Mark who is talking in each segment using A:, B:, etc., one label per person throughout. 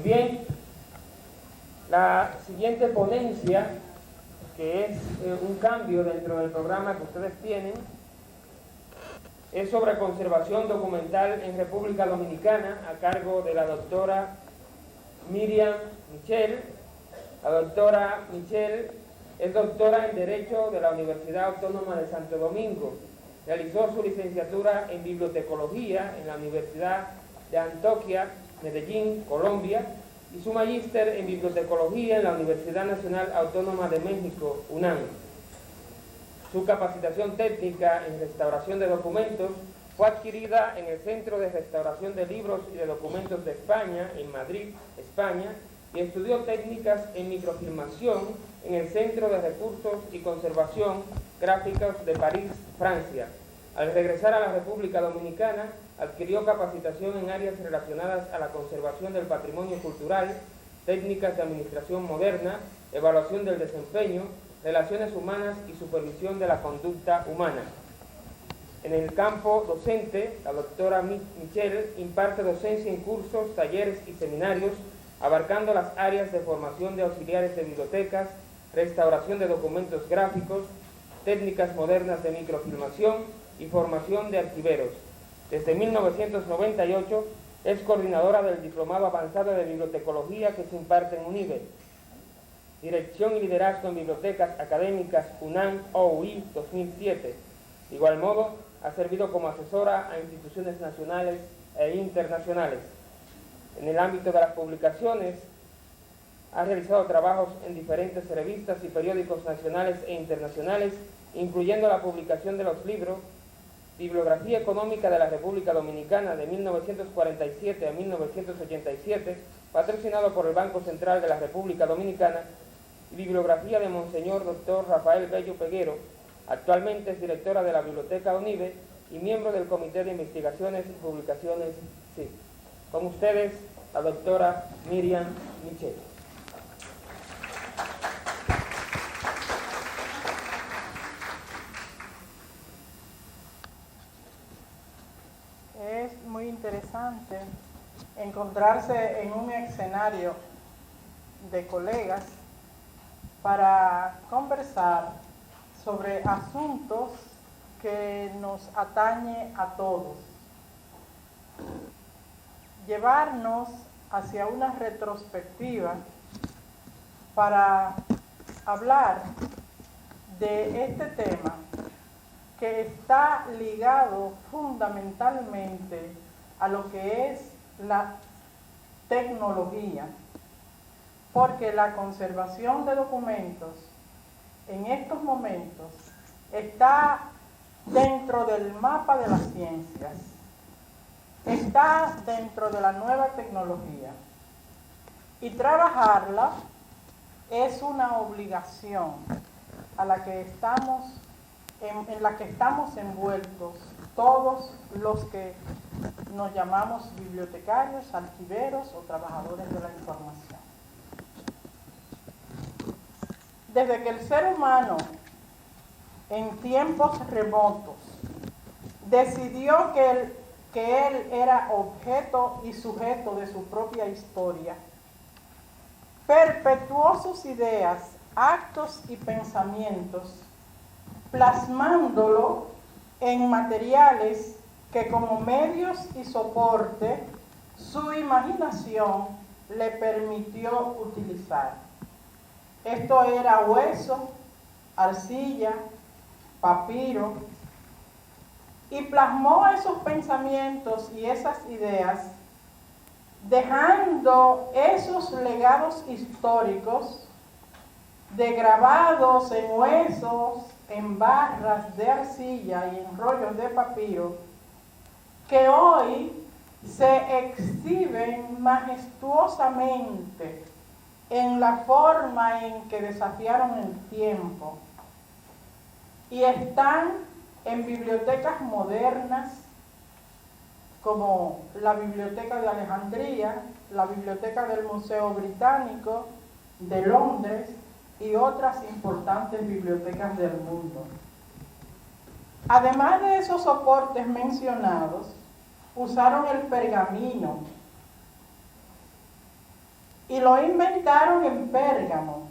A: bien, la siguiente ponencia, que es un cambio dentro del programa que ustedes tienen, es sobre conservación documental en República Dominicana, a cargo de la doctora Miriam Michel. La doctora Michel es doctora en Derecho de la Universidad Autónoma de Santo Domingo. Realizó su licenciatura en Bibliotecología en la Universidad de Antioquia, Medellín, Colombia, y su magíster en Bibliotecología en la Universidad Nacional Autónoma de México, UNAM. Su capacitación técnica en restauración de documentos fue adquirida en el Centro de Restauración de Libros y de Documentos de España, en Madrid, España, y estudió técnicas en microfilmación en el Centro de Recursos y Conservación Gráficos de París, Francia. Al regresar a la República Dominicana, adquirió capacitación en áreas relacionadas a la conservación del patrimonio cultural, técnicas de administración moderna, evaluación del desempeño, relaciones humanas y supervisión de la conducta humana. En el campo docente, la doctora Michel imparte docencia en cursos, talleres y seminarios, abarcando las áreas de formación de auxiliares de bibliotecas, restauración de documentos gráficos, técnicas modernas de microfilmación y formación de archiveros. Desde 1998 es coordinadora del Diplomado Avanzado de Bibliotecología que se imparte en UNIBE. Dirección y Liderazgo en Bibliotecas Académicas UNAM OUI 2007. De igual modo, ha servido como asesora a instituciones nacionales e internacionales. En el ámbito de las publicaciones, ha realizado trabajos en diferentes revistas y periódicos nacionales e internacionales, incluyendo la publicación de los libros Bibliografía Económica de la República Dominicana de 1947 a 1987, patrocinado por el Banco Central de la República Dominicana, y Bibliografía de Monseñor Dr. Rafael Bello Peguero. Actualmente es directora de la Biblioteca UNIBE y miembro del Comité de Investigaciones y Publicaciones CIP. Con ustedes, la doctora Miriam Michel.
B: Es muy interesante encontrarse en un escenario de colegas para conversar sobre asuntos que nos atañe a todos. Llevarnos hacia una retrospectiva para hablar de este tema que está ligado fundamentalmente a lo que es la tecnología, porque la conservación de documentos en estos momentos está dentro del mapa de las ciencias, está dentro de la nueva tecnología, y trabajarla es una obligación a la que estamos en la que estamos envueltos todos los que nos llamamos bibliotecarios, archiveros o trabajadores de la información. Desde que el ser humano en tiempos remotos decidió que él era objeto y sujeto de su propia historia, perpetuó sus ideas, actos y pensamientos, plasmándolo en materiales que como medios y soporte su imaginación le permitió utilizar. Esto era hueso, arcilla, papiro, y plasmó esos pensamientos y esas ideas, dejando esos legados históricos de grabados en huesos, en barras de arcilla y en rollos de papiro, que hoy se exhiben majestuosamente en la forma en que desafiaron el tiempo y están en bibliotecas modernas como la Biblioteca de Alejandría, la Biblioteca del Museo Británico de Londres y otras importantes bibliotecas del mundo. Además de esos soportes mencionados, usaron el pergamino y lo inventaron en Pérgamo,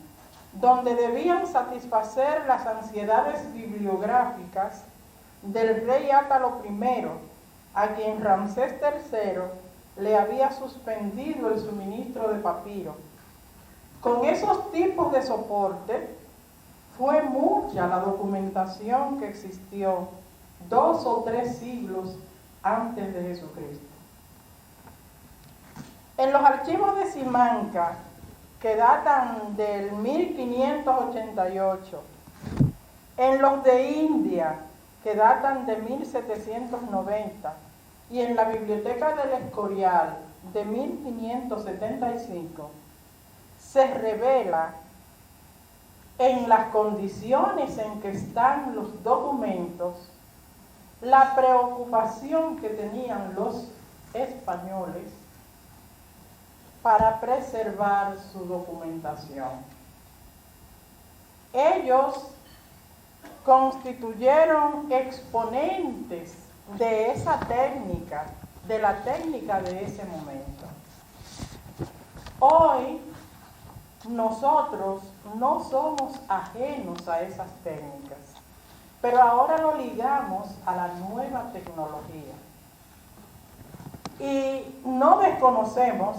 B: donde debían satisfacer las ansiedades bibliográficas del rey Átalo I, a quien Ramsés III le había suspendido el suministro de papiro. Con esos tipos de soporte, fue mucha la documentación que existió 2 o 3 siglos antes de Jesucristo. En los archivos de Simancas, que datan del 1588, en los de India, que datan de 1790, y en la Biblioteca del Escorial de 1575, se revela en las condiciones en que están los documentos la preocupación que tenían los españoles para preservar su documentación. Ellos constituyeron exponentes de esa técnica, de la técnica de ese momento. Hoy nosotros no somos ajenos a esas técnicas, pero ahora lo ligamos a la nueva tecnología. Y no desconocemos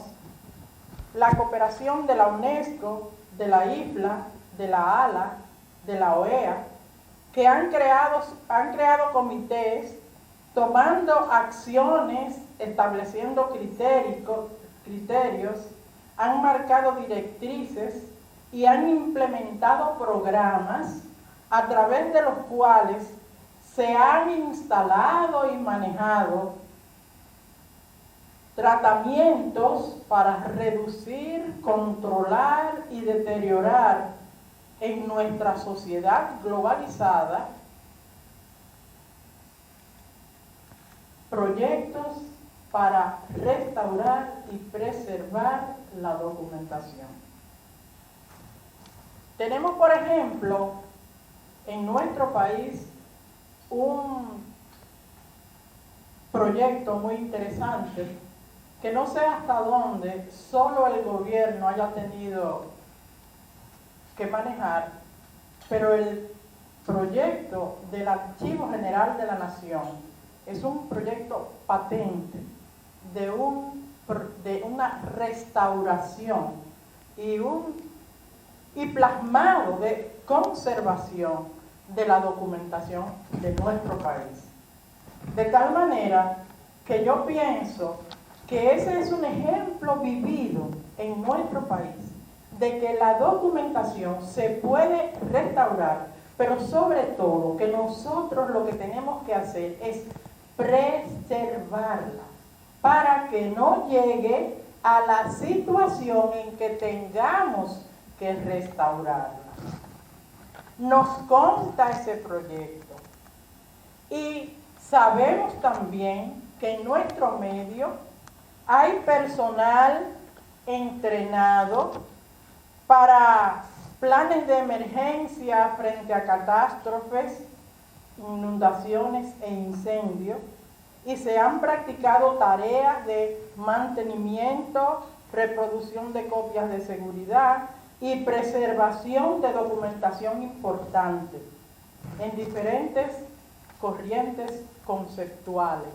B: la cooperación de la UNESCO, de la IFLA, de la ALA, de la OEA, que han creado comités tomando acciones, estableciendo criterios, han marcado directrices y han implementado programas a través de los cuales se han instalado y manejado tratamientos para reducir, controlar y deteriorar en nuestra sociedad globalizada proyectos para restaurar y preservar la documentación. Tenemos, por ejemplo, en nuestro país un proyecto muy interesante que no sé hasta dónde solo el gobierno haya tenido que manejar, pero el proyecto del Archivo General de la Nación es un proyecto patente de una restauración y plasmado de conservación de la documentación de nuestro país. De tal manera que yo pienso que ese es un ejemplo vivido en nuestro país de que la documentación se puede restaurar, pero sobre todo que nosotros lo que tenemos que hacer es preservarla para que no llegue a la situación en que tengamos que restaurarla. Nos consta ese proyecto y sabemos también que en nuestro medio hay personal entrenado para planes de emergencia frente a catástrofes, inundaciones e incendios, y se han practicado tareas de mantenimiento, reproducción de copias de seguridad y preservación de documentación importante en diferentes corrientes conceptuales,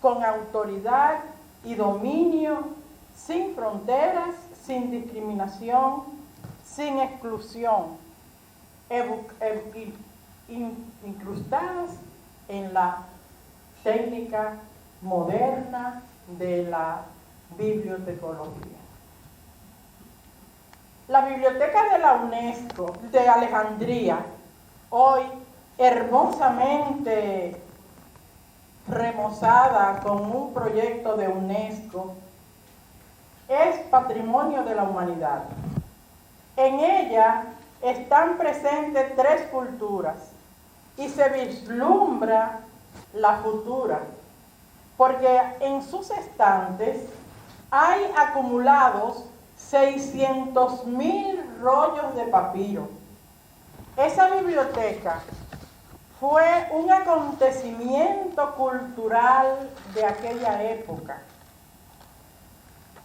B: con autoridad y dominio, sin fronteras, sin discriminación, sin exclusión, incrustadas en la técnica moderna de la bibliotecología. La biblioteca de la UNESCO de Alejandría, hoy hermosamente remozada con un proyecto de UNESCO, es patrimonio de la humanidad. En ella están presentes 3 culturas y se vislumbra la futura, porque en sus estantes hay acumulados 600,000 rollos de papiro. Esa biblioteca fue un acontecimiento cultural de aquella época.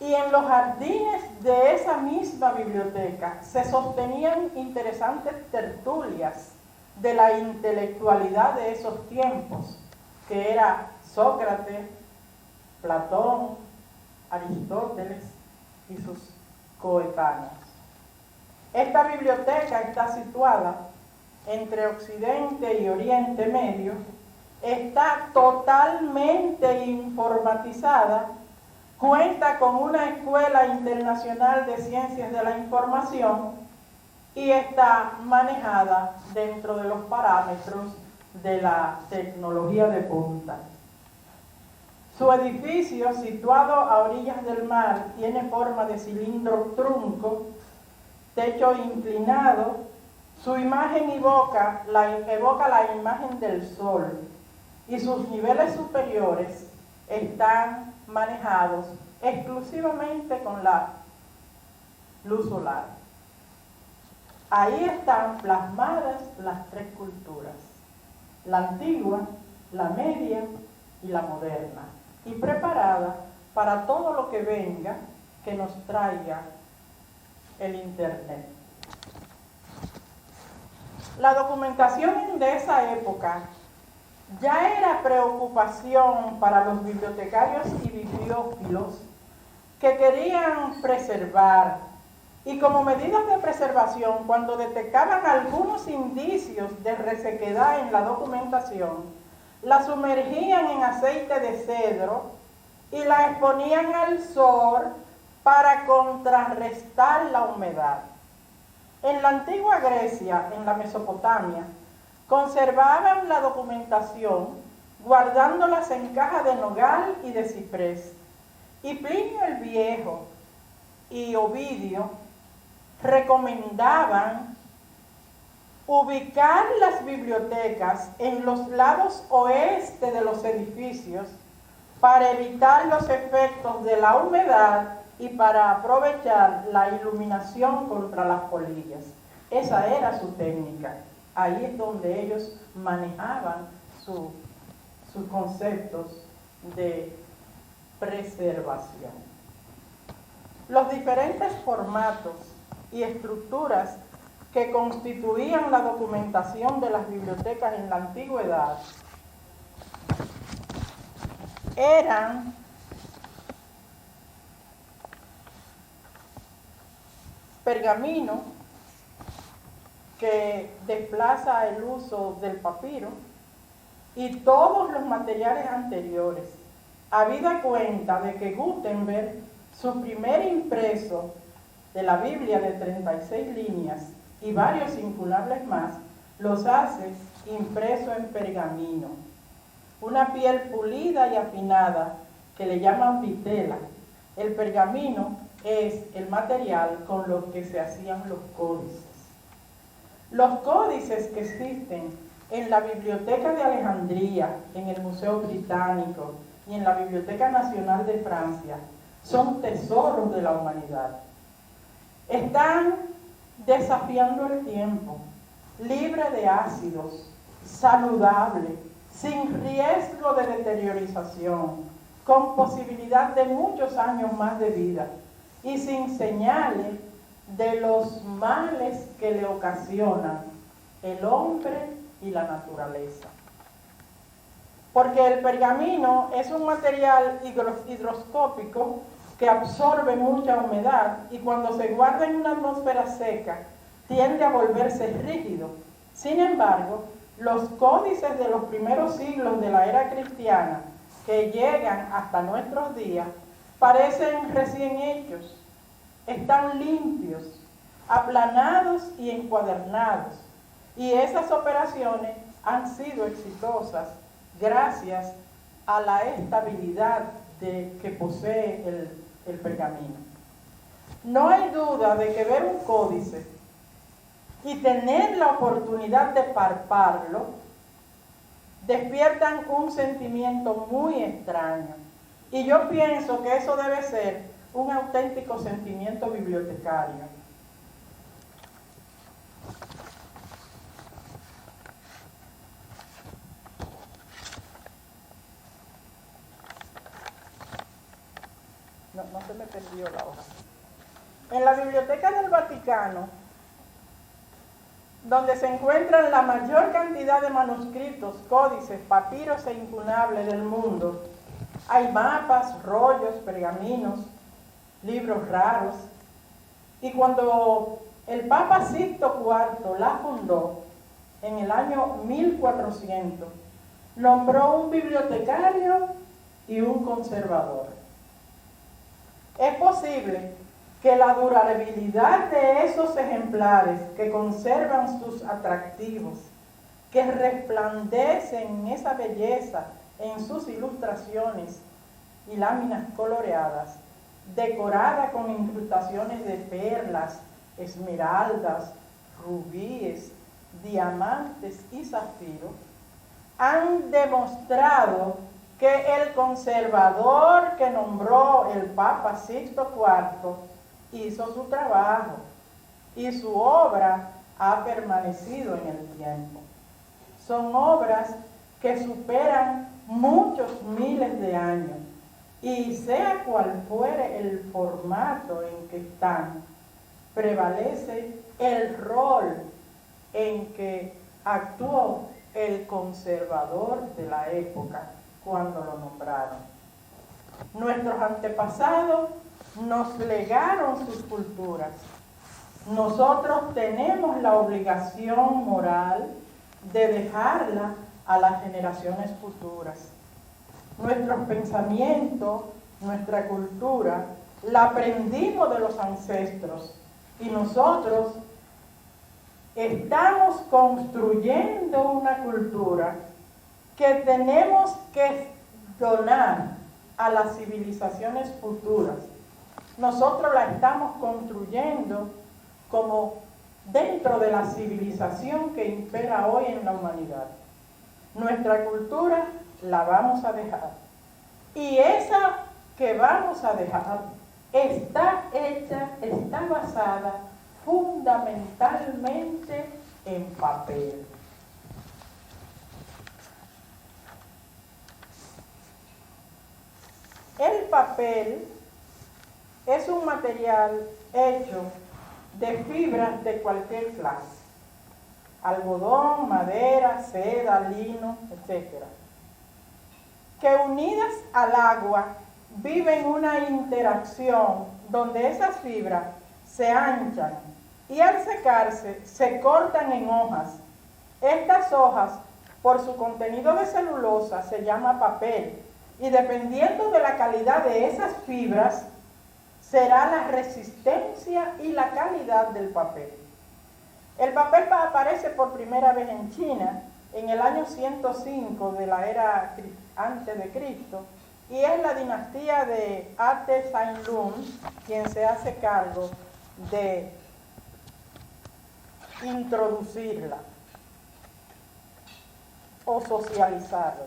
B: Y en los jardines de esa misma biblioteca se sostenían interesantes tertulias de la intelectualidad de esos tiempos, que era Sócrates, Platón, Aristóteles y sus coetáneos. Esta biblioteca está situada entre Occidente y Oriente Medio, está totalmente informatizada, cuenta con una escuela internacional de ciencias de la información y está manejada dentro de los parámetros de la tecnología de punta. Su edificio, situado a orillas del mar, tiene forma de cilindro trunco, techo inclinado. Su imagen evoca la imagen del sol y sus niveles superiores están manejados exclusivamente con la luz solar. Ahí están plasmadas las tres culturas, la antigua, la media y la moderna, y preparada para todo lo que venga que nos traiga el Internet. La documentación de esa época ya era preocupación para los bibliotecarios y bibliófilos que querían preservar, y como medidas de preservación, cuando detectaban algunos indicios de resequedad en la documentación, la sumergían en aceite de cedro y la exponían al sol para contrarrestar la humedad. En la antigua Grecia, en la Mesopotamia, conservaban la documentación guardándolas en cajas de nogal y de ciprés. Y Plinio el Viejo y Ovidio recomendaban ubicar las bibliotecas en los lados oeste de los edificios para evitar los efectos de la humedad y para aprovechar la iluminación contra las polillas. Esa era su técnica. Ahí es donde ellos manejaban sus conceptos de preservación. Los diferentes formatos y estructuras que constituían la documentación de las bibliotecas en la antigüedad eran pergamino, que desplaza el uso del papiro, y todos los materiales anteriores. Habida cuenta de que Gutenberg, su primer impreso de la Biblia de 36 líneas y varios incunables más, los hace impreso en pergamino, una piel pulida y afinada que le llaman pitela. El pergamino es el material con lo que se hacían los códices. Los códices que existen en la Biblioteca de Alejandría, en el Museo Británico y en la Biblioteca Nacional de Francia son tesoros de la humanidad. Están desafiando el tiempo, libre de ácidos, saludable, sin riesgo de deteriorización, con posibilidad de muchos años más de vida y sin señales de los males que le ocasionan el hombre y la naturaleza. Porque el pergamino es un material higroscópico que absorbe mucha humedad y cuando se guarda en una atmósfera seca tiende a volverse rígido. Sin embargo, los códices de los primeros siglos de la era cristiana que llegan hasta nuestros días parecen recién hechos, están limpios, aplanados y encuadernados, y esas operaciones han sido exitosas gracias a la estabilidad que posee el pergamino. No hay duda de que ver un códice y tener la oportunidad de palparlo despiertan un sentimiento muy extraño. Y yo pienso que eso debe ser un auténtico sentimiento bibliotecario. no se me perdió la hoja. En la Biblioteca del Vaticano, donde se encuentran la mayor cantidad de manuscritos, códices, papiros e incunables del mundo, hay mapas, rollos, pergaminos, libros raros. Y cuando el Papa Sixto IV la fundó, en el año 1400, nombró un bibliotecario y un conservador. Es posible que la durabilidad de esos ejemplares que conservan sus atractivos, que resplandecen esa belleza en sus ilustraciones y láminas coloreadas, decorada con incrustaciones de perlas, esmeraldas, rubíes, diamantes y zafiros, han demostrado que el conservador que nombró el Papa Sixto IV hizo su trabajo y su obra ha permanecido en el tiempo. Son obras que superan muchos miles de años y sea cual fuere el formato en que están, prevalece el rol en que actuó el conservador de la época cuando lo nombraron. Nuestros antepasados nos legaron sus culturas. Nosotros tenemos la obligación moral de dejarla a las generaciones futuras. Nuestros pensamientos, nuestra cultura, la aprendimos de los ancestros y nosotros estamos construyendo una cultura que tenemos que donar a las civilizaciones futuras. Nosotros la estamos construyendo como dentro de la civilización que impera hoy en la humanidad. Nuestra cultura la vamos a dejar. Y esa que vamos a dejar está basada fundamentalmente en papel. El papel es un material hecho de fibras de cualquier clase: algodón, madera, seda, lino, etc., que unidas al agua viven una interacción donde esas fibras se anchan y al secarse se cortan en hojas. Estas hojas, por su contenido de celulosa, se llama papel, y dependiendo de la calidad de esas fibras será la resistencia y la calidad del papel. El papel aparece por primera vez en China en el año 105 de la era antes de Cristo, y es la dinastía de Ate Saint Lung quien se hace cargo de introducirla o socializarla.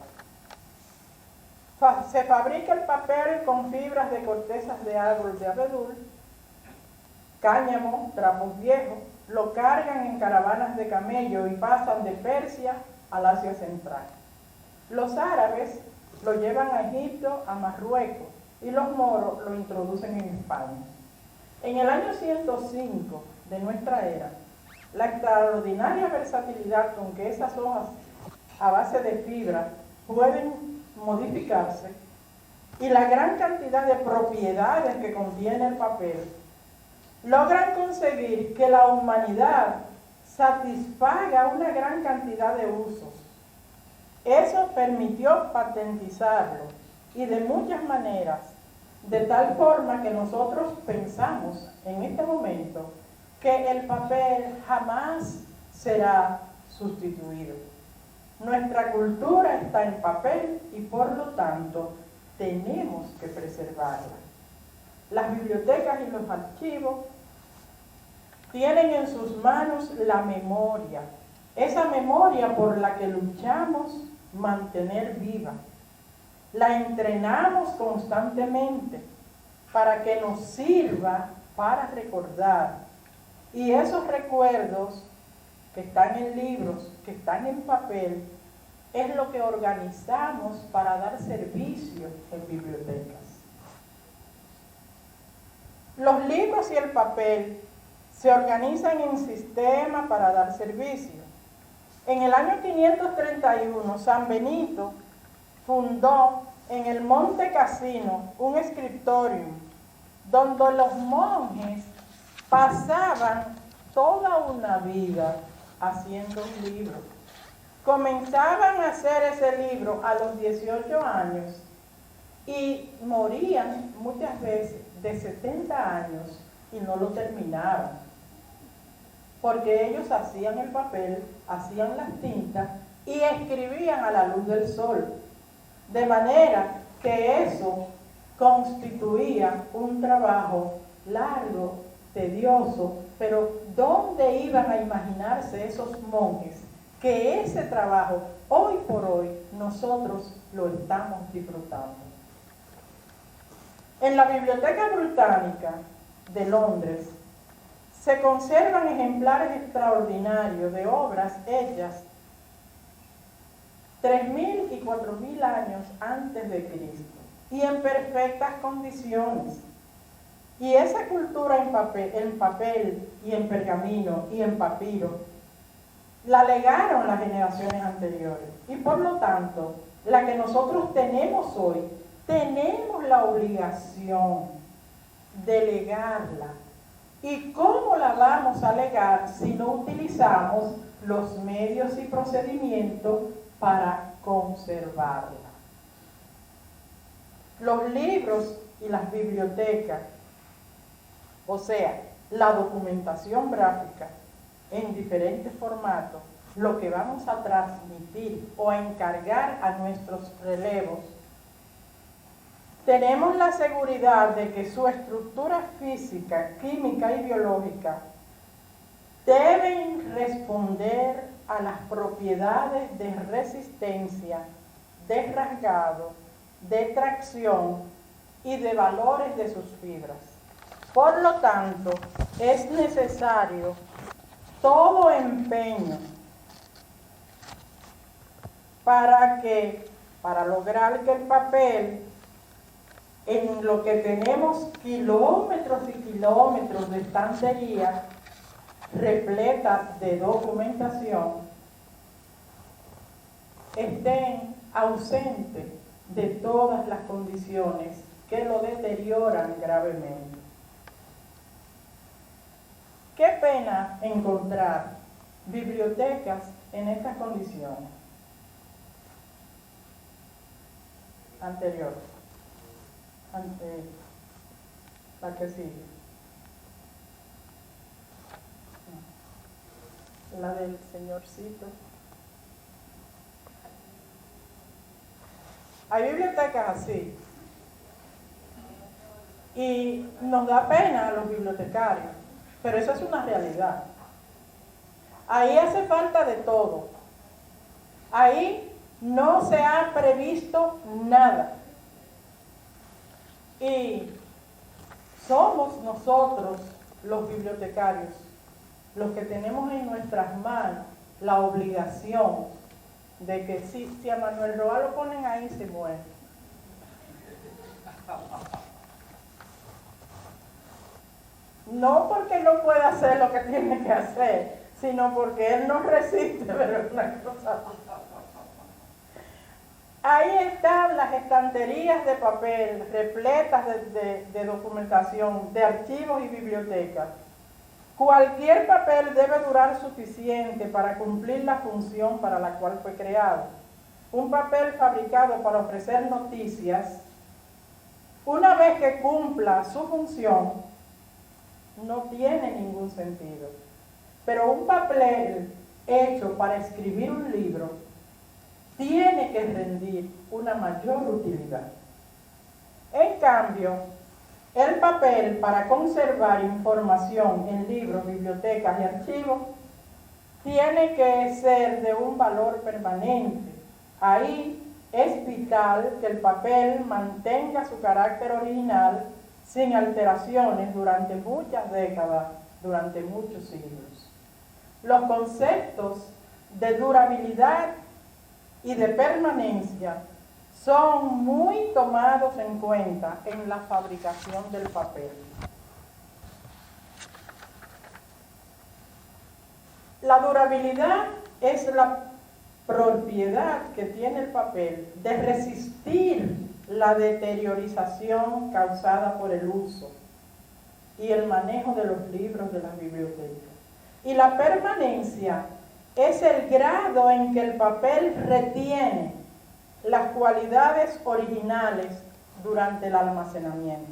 B: Se fabrica el papel con fibras de cortezas de árbol de abedul, cáñamo, trapos viejos. Lo cargan en caravanas de camello y pasan de Persia al Asia Central. Los árabes lo llevan a Egipto, a Marruecos, y los moros lo introducen en España. En el año 105 de nuestra era, la extraordinaria versatilidad con que esas hojas a base de fibra pueden modificarse y la gran cantidad de propiedades que contiene el papel logran conseguir que la humanidad satisfaga una gran cantidad de usos. Eso permitió patentizarlo y de muchas maneras, de tal forma que nosotros pensamos en este momento que el papel jamás será sustituido. Nuestra cultura está en papel y por lo tanto tenemos que preservarla. Las bibliotecas y los archivos tienen en sus manos la memoria, esa memoria por la que luchamos mantener viva. La entrenamos constantemente para que nos sirva para recordar. Y esos recuerdos que están en libros, que están en papel, es lo que organizamos para dar servicio en bibliotecas. Los libros y el papel se organizan en sistema para dar servicio. En el año 531, San Benito fundó en el Monte Cassino un scriptorium donde los monjes pasaban toda una vida haciendo un libro. Comenzaban a hacer ese libro a los 18 años y morían muchas veces de 70 años y no lo terminaron. Porque ellos hacían el papel, hacían las tintas y escribían a la luz del sol. De manera que eso constituía un trabajo largo, tedioso, pero ¿dónde iban a imaginarse esos monjes que ese trabajo hoy por hoy nosotros lo estamos disfrutando? En la Biblioteca Británica de Londres se conservan ejemplares extraordinarios de obras hechas 3.000 y 4.000 años antes de Cristo y en perfectas condiciones. Y esa cultura en papel y en pergamino y en papiro la legaron las generaciones anteriores. Y por lo tanto, la que nosotros tenemos hoy, tenemos la obligación de legarla. ¿Y cómo la vamos a legar si no utilizamos los medios y procedimientos para conservarla? Los libros y las bibliotecas, o sea, la documentación gráfica en diferentes formatos, lo que vamos a transmitir o a encargar a nuestros relevos, tenemos la seguridad de que su estructura física, química y biológica deben responder a las propiedades de resistencia, de rasgado, de tracción y de valores de sus fibras. Por lo tanto, es necesario todo empeño para lograr que el papel, en lo que tenemos kilómetros y kilómetros de estantería repletas de documentación, estén ausentes de todas las condiciones que lo deterioran gravemente. Qué pena encontrar bibliotecas en estas condiciones. Anterior. La que sigue. La del señorcito. Hay bibliotecas así. Y nos da pena a los bibliotecarios, pero eso es una realidad. Ahí hace falta de todo. Ahí no se ha previsto nada. Y somos nosotros, los bibliotecarios, los que tenemos en nuestras manos la obligación de que si a Manuel Roa lo ponen ahí, se muere. No porque no pueda hacer lo que tiene que hacer, sino porque él no resiste, pero es una cosa. Ahí están las estanterías de papel repletas de documentación, de archivos y bibliotecas. Cualquier papel debe durar suficiente para cumplir la función para la cual fue creado. Un papel fabricado para ofrecer noticias, una vez que cumpla su función, no tiene ningún sentido. Pero un papel hecho para escribir un libro tiene que rendir una mayor utilidad. En cambio, el papel para conservar información en libros, bibliotecas y archivos tiene que ser de un valor permanente. Ahí es vital que el papel mantenga su carácter original sin alteraciones durante muchas décadas, durante muchos siglos. Los conceptos de durabilidad y de permanencia son muy tomados en cuenta en la fabricación del papel. La durabilidad es la propiedad que tiene el papel de resistir la deteriorización causada por el uso y el manejo de los libros de las bibliotecas. Y la permanencia es el grado en que el papel retiene las cualidades originales durante el almacenamiento.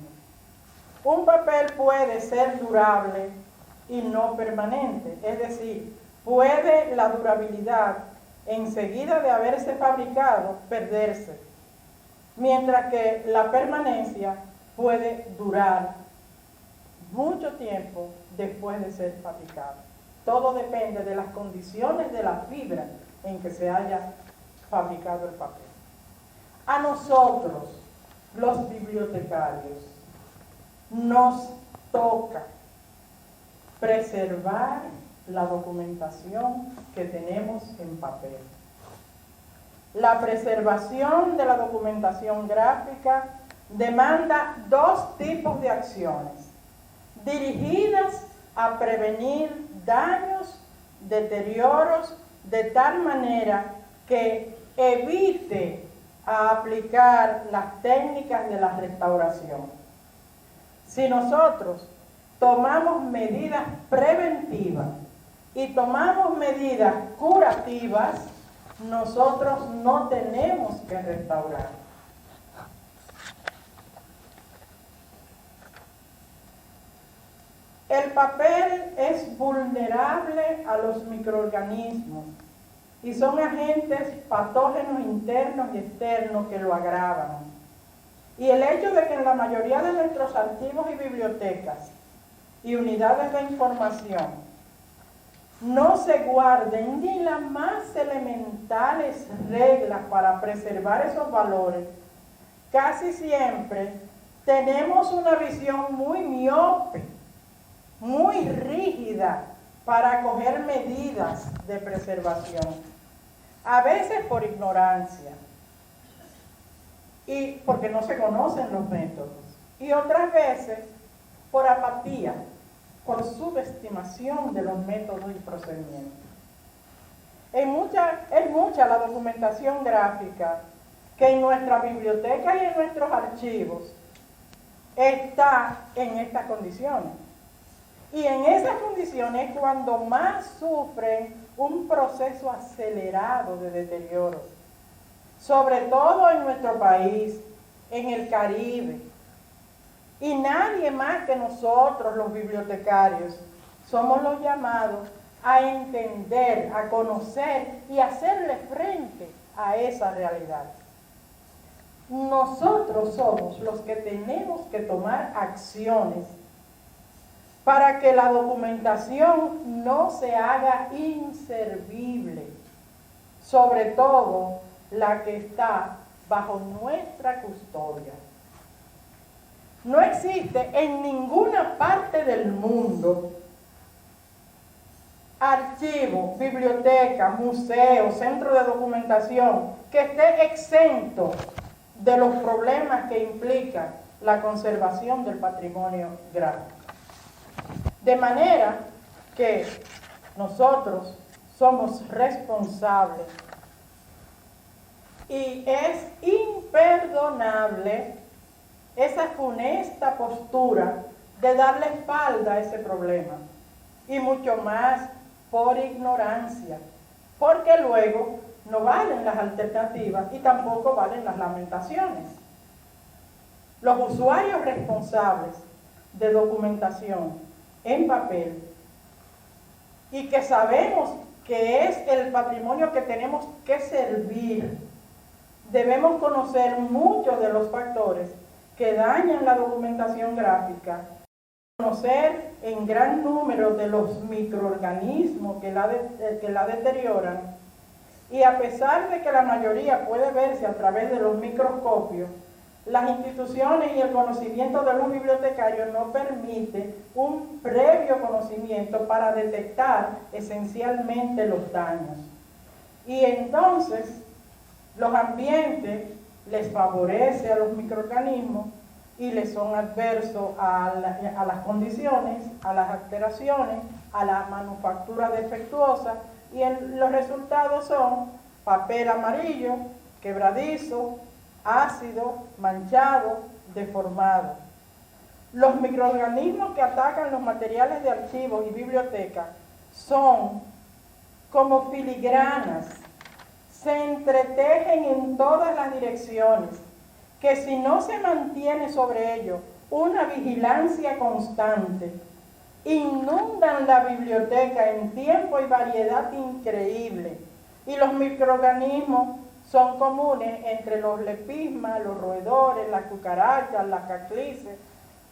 B: Un papel puede ser durable y no permanente, es decir, puede la durabilidad enseguida de haberse fabricado perderse, mientras que la permanencia puede durar mucho tiempo después de ser fabricado. Todo depende de las condiciones de la fibra en que se haya fabricado el papel. A nosotros, los bibliotecarios, nos toca preservar la documentación que tenemos en papel. La preservación de la documentación gráfica demanda dos tipos de acciones dirigidas a prevenir daños, deterioros, de tal manera que evite a aplicar las técnicas de la restauración. Si nosotros tomamos medidas preventivas y tomamos medidas curativas, nosotros no tenemos que restaurar. El papel es vulnerable a los microorganismos y son agentes patógenos internos y externos que lo agravan. Y el hecho de que en la mayoría de nuestros archivos y bibliotecas y unidades de información no se guarden ni las más elementales reglas para preservar esos valores, casi siempre tenemos una visión muy miope, muy rígida para acoger medidas de preservación, a veces por ignorancia y porque no se conocen los métodos, y otras veces por apatía, por subestimación de los métodos y procedimientos. Es mucha la documentación gráfica que en nuestra biblioteca y en nuestros archivos está en estas condiciones. Y en esas condiciones es cuando más sufren un proceso acelerado de deterioro, sobre todo en nuestro país, en el Caribe. Y nadie más que nosotros, los bibliotecarios, somos los llamados a entender, a conocer y hacerle frente a esa realidad. Nosotros somos los que tenemos que tomar acciones para que la documentación no se haga inservible, sobre todo la que está bajo nuestra custodia. No existe en ninguna parte del mundo archivo, biblioteca, museo, centro de documentación que esté exento de los problemas que implica la conservación del patrimonio gráfico. De manera que nosotros somos responsables y es imperdonable esa funesta postura de darle espalda a ese problema, y mucho más por ignorancia, porque luego no valen las alternativas y tampoco valen las lamentaciones. Los usuarios responsables de documentación en papel y que sabemos que es el patrimonio que tenemos que servir, debemos conocer muchos de los factores que dañan la documentación gráfica, conocer en gran número de los microorganismos que la deterioran, y a pesar de que la mayoría puede verse a través de los microscopios, las instituciones y el conocimiento de los bibliotecarios no permite un previo conocimiento para detectar esencialmente los daños. Y entonces los ambientes les favorece a los microorganismos y les son adversos a las condiciones, a las alteraciones a la manufactura defectuosa y los resultados son papel amarillo, quebradizo, ácido, manchado, deformado. Los microorganismos que atacan los materiales de archivos y bibliotecas son como filigranas, se entretejen en todas las direcciones, que si no se mantiene sobre ellos una vigilancia constante, inundan la biblioteca en tiempo y variedad increíble. Y los microorganismos son comunes entre los lepismas, los roedores, las cucarachas, las caclices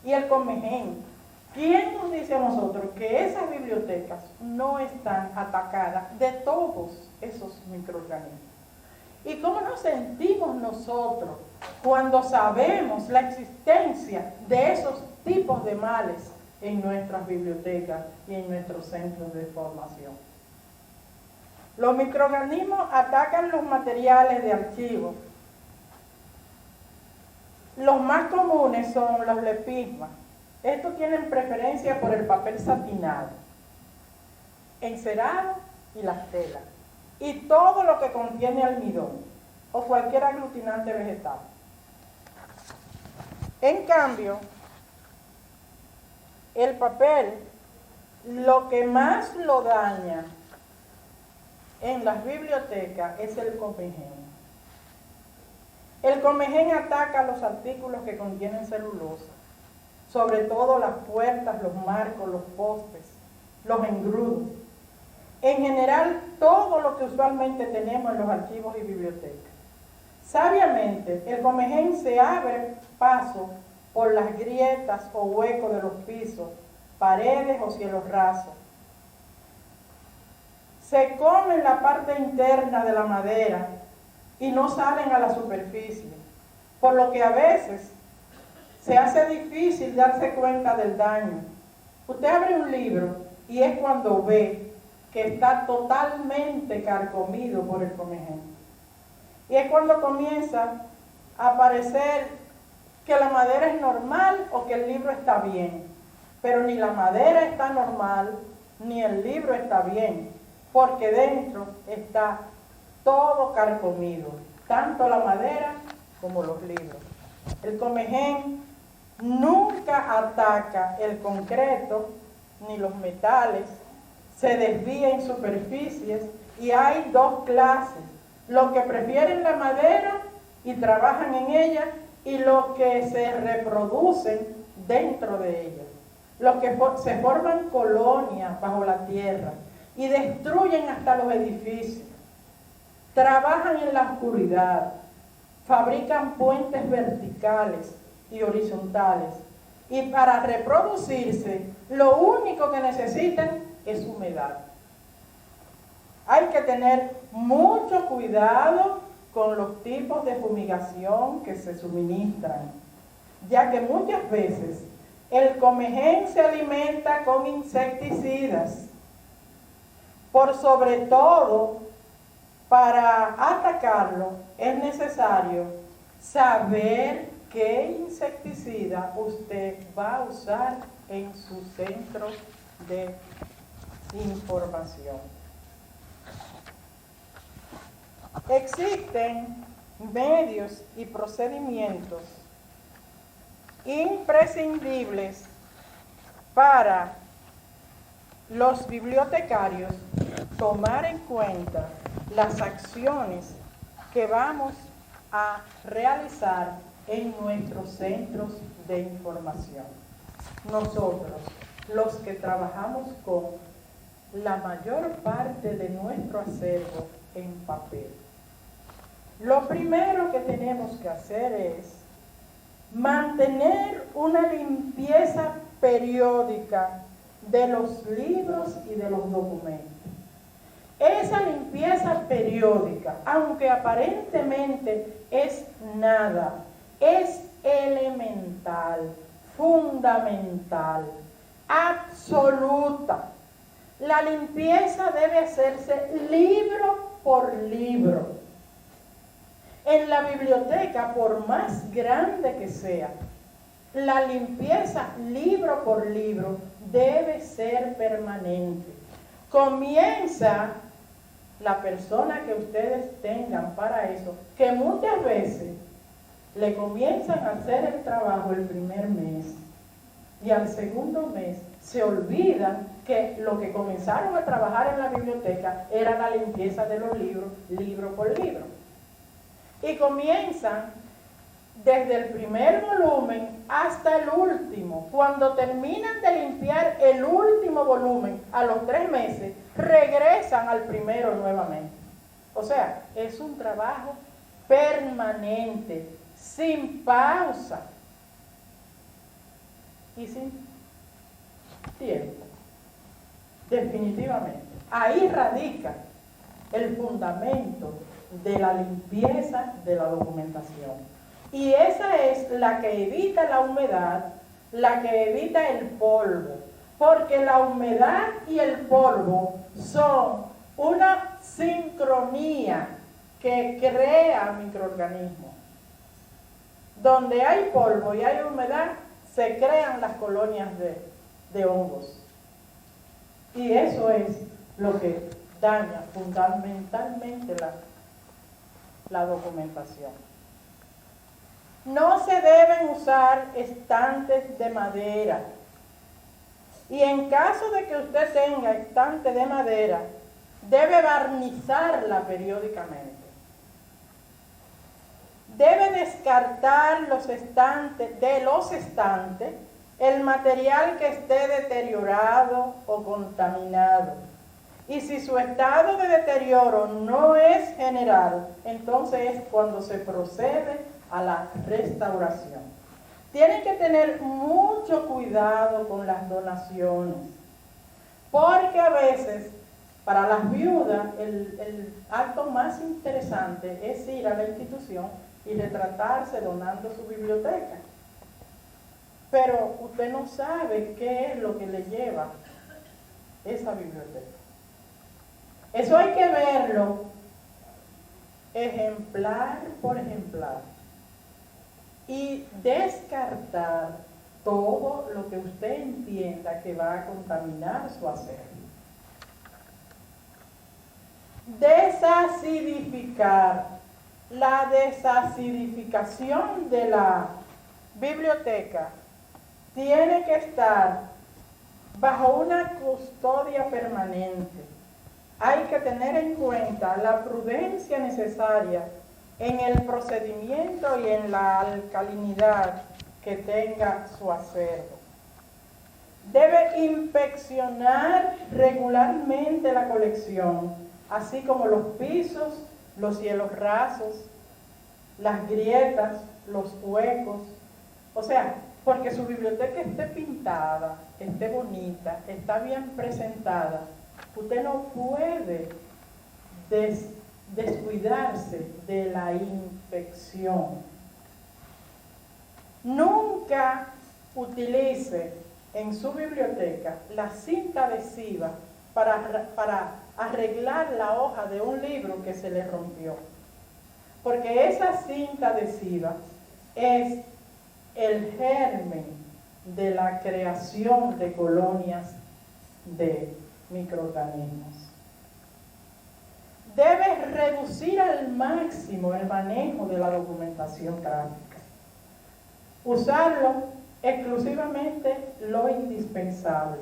B: y el comején. ¿Quién nos dice a nosotros que esas bibliotecas no están atacadas de todos esos microorganismos? ¿Y cómo nos sentimos nosotros cuando sabemos la existencia de esos tipos de males en nuestras bibliotecas y en nuestros centros de formación? Los microorganismos atacan los materiales de archivo. Los más comunes son los lepismas. Estos tienen preferencia por el papel satinado, encerado y las telas, y todo lo que contiene almidón o cualquier aglutinante vegetal. En cambio, el papel, lo que más lo daña en las bibliotecas es el comején. El comején ataca los artículos que contienen celulosa, sobre todo las puertas, los marcos, los postes, los engrudos. En general, todo lo que usualmente tenemos en los archivos y bibliotecas. Sabiamente, el comején se abre paso por las grietas o huecos de los pisos, paredes o cielos rasos. Se comen la parte interna de la madera y no salen a la superficie, por lo que a veces se hace difícil darse cuenta del daño. Usted abre un libro y es cuando ve que está totalmente carcomido por el comején. Y es cuando comienza a parecer que la madera es normal o que el libro está bien. Pero ni la madera está normal, ni el libro está bien, porque dentro está todo carcomido, tanto la madera como los libros. El comején nunca ataca el concreto ni los metales, se desvía en superficies y hay dos clases: los que prefieren la madera y trabajan en ella y los que se reproducen dentro de ella, los que se forman colonias bajo la tierra y destruyen hasta los edificios, trabajan en la oscuridad, fabrican puentes verticales y horizontales, y para reproducirse lo único que necesitan es humedad. Hay que tener mucho cuidado con los tipos de fumigación que se suministran, ya que muchas veces el comején se alimenta con insecticidas. Por sobre todo, para atacarlo es necesario saber qué insecticida usted va a usar en su centro de información. Existen medios y procedimientos imprescindibles para los bibliotecarios tomar en cuenta las acciones que vamos a realizar en nuestros centros de información. Nosotros, los que trabajamos con la mayor parte de nuestro acervo en papel. Lo primero que tenemos que hacer es mantener una limpieza periódica de los libros y de los documentos. Esa limpieza periódica, aunque aparentemente es nada, es elemental, fundamental, absoluta. La limpieza debe hacerse libro por libro. En la biblioteca, por más grande que sea, la limpieza libro por libro debe ser permanente. Comienza la persona que ustedes tengan para eso, que muchas veces le comienzan a hacer el trabajo el primer mes y al segundo mes se olvidan que lo que comenzaron a trabajar en la biblioteca era la limpieza de los libros, libro por libro. Y comienzan desde el primer volumen hasta el último. Cuando terminan de limpiar el último volumen, a los 3 meses, regresan al primero nuevamente. O sea, es un trabajo permanente, sin pausa y sin tiempo. Definitivamente. Ahí radica el fundamento de la limpieza de la documentación. Y esa es la que evita la humedad, la que evita el polvo, porque la humedad y el polvo son una sincronía que crea microorganismos. Donde hay polvo y hay humedad, se crean las colonias de hongos. Y eso es lo que daña fundamentalmente la documentación. No se deben usar estantes de madera. Y en caso de que usted tenga estante de madera, debe barnizarla periódicamente. Debe descartar de los estantes el material que esté deteriorado o contaminado. Y si su estado de deterioro no es general, entonces es cuando se procede a la restauración. Tienen que tener mucho cuidado con las donaciones, porque a veces para las viudas el acto más interesante es ir a la institución y retratarse donando su biblioteca. Pero usted no sabe qué es lo que le lleva esa biblioteca. Eso hay que verlo ejemplar por ejemplar y descartar todo lo que usted entienda que va a contaminar su acervo. Desacidificar. La desacidificación de la biblioteca tiene que estar bajo una custodia permanente. Hay que tener en cuenta la prudencia necesaria en el procedimiento y en la alcalinidad que tenga su acervo. Debe inspeccionar regularmente la colección, así como los pisos, los cielos rasos, las grietas, los huecos. O sea, porque su biblioteca esté pintada, esté bonita, está bien presentada, usted no puede descuidarse de la inspección. Nunca utilice en su biblioteca la cinta adhesiva para arreglar la hoja de un libro que se le rompió. Porque esa cinta adhesiva es el germen de la creación de colonias de microorganismos. Debe reducir al máximo el manejo de la documentación gráfica. Usarlo exclusivamente lo indispensable.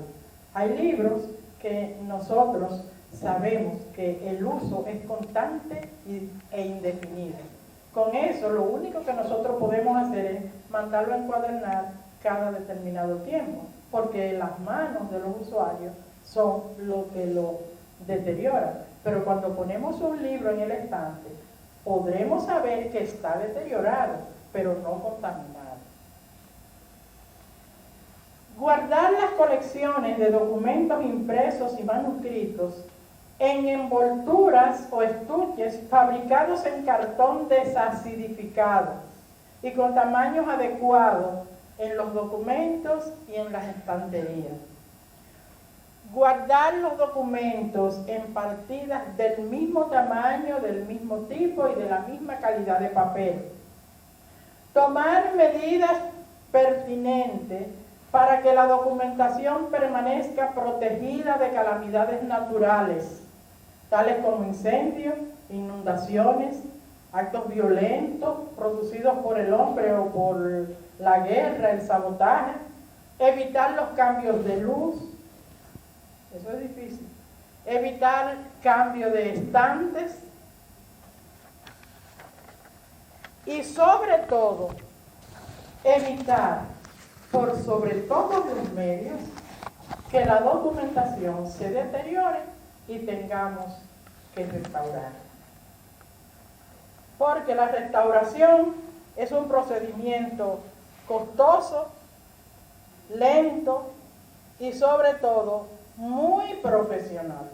B: Hay libros que nosotros sabemos que el uso es constante e indefinido. Con eso, lo único que nosotros podemos hacer es mandarlo a encuadernar cada determinado tiempo, porque las manos de los usuarios son lo que lo deteriora. Pero cuando ponemos un libro en el estante, podremos saber que está deteriorado, pero no contaminado. Guardar las colecciones de documentos impresos y manuscritos en envolturas o estuches fabricados en cartón desacidificado y con tamaños adecuados en los documentos y en las estanterías. Guardar los documentos en partidas del mismo tamaño, del mismo tipo y de la misma calidad de papel. Tomar medidas pertinente para que la documentación permanezca protegida de calamidades naturales, tales como incendios, inundaciones, actos violentos producidos por el hombre o por la guerra, el sabotaje, evitar los cambios de luz, eso es difícil, evitar cambio de estantes y sobre todo evitar por sobre todos los medios que la documentación se deteriore y tengamos que restaurar. Porque la restauración es un procedimiento costoso, lento y sobre todo muy profesional.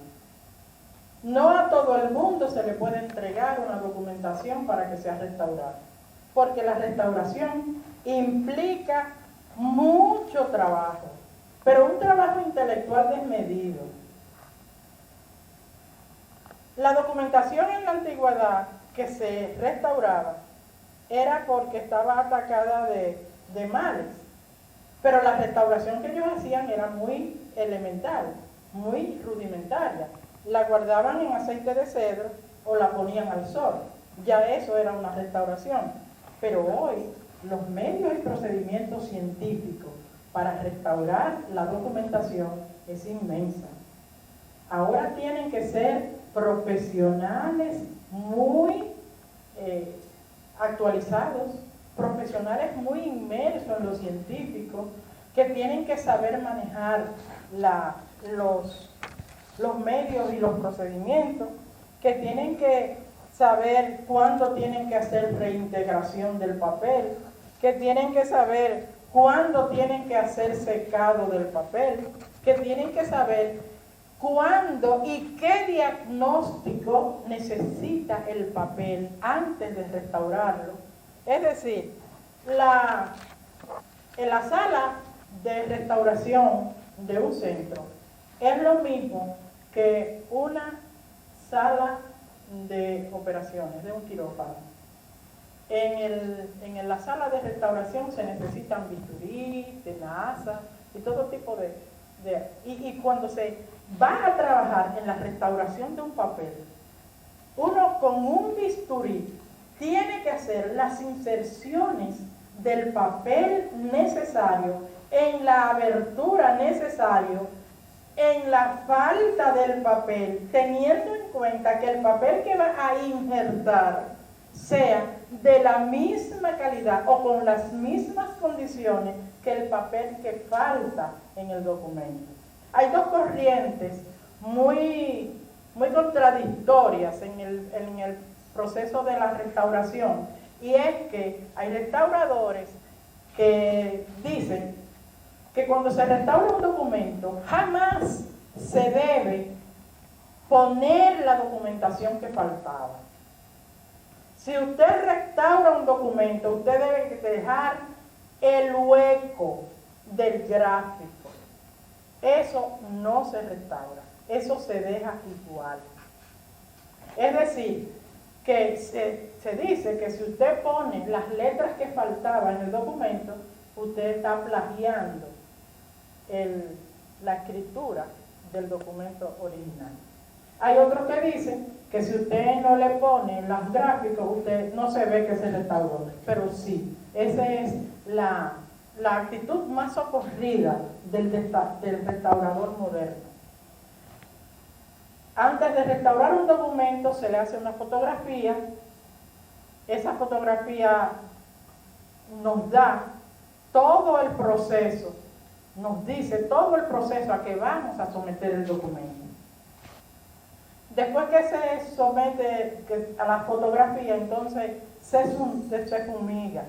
B: No a todo el mundo se le puede entregar una documentación para que sea restaurada, porque la restauración implica mucho trabajo, pero un trabajo intelectual desmedido. La documentación en la antigüedad que se restauraba era porque estaba atacada de males, pero la restauración que ellos hacían era muy elemental, muy rudimentaria. La guardaban en aceite de cedro o la ponían al sol. Ya eso era una restauración. Pero hoy los medios y procedimientos científicos para restaurar la documentación es inmensa. Ahora tienen que ser profesionales muy actualizados, profesionales muy inmersos en lo científico, que tienen que saber manejar los medios y los procedimientos, que tienen que saber cuándo tienen que hacer reintegración del papel, que tienen que saber cuándo tienen que hacer secado del papel, que tienen que saber cuándo y qué diagnóstico necesita el papel antes de restaurarlo. Es decir, en la sala de restauración de un centro es lo mismo que una sala de operaciones, de un quirófano. En la sala de restauración se necesitan bisturí, tenazas y todo tipo y cuando se va a trabajar en la restauración de un papel, uno con un bisturí tiene que hacer las inserciones del papel necesario, en la abertura necesaria, en la falta del papel, teniendo en cuenta que el papel que va a injertar sea de la misma calidad o con las mismas condiciones que el papel que falta en el documento. Hay dos corrientes muy contradictorias en el proceso de la restauración, y es que hay restauradores que dicen que cuando se restaura un documento jamás se debe poner la documentación que faltaba. Si usted restaura un documento, usted debe dejar el hueco del gráfico. Eso no se restaura, eso se deja igual. Es decir, que se dice que si usted pone las letras que faltaban en el documento, usted está plagiando la escritura del documento original. Hay otros que dicen que si usted no le pone los gráficos, usted no se ve que se restauró, pero sí, esa es la actitud más socorrida del restaurador moderno. Antes de restaurar un documento se le hace una fotografía. Esa fotografía nos da todo el proceso, nos dice todo el proceso a que vamos a someter el documento. Después que se somete a la fotografía, entonces se fumiga.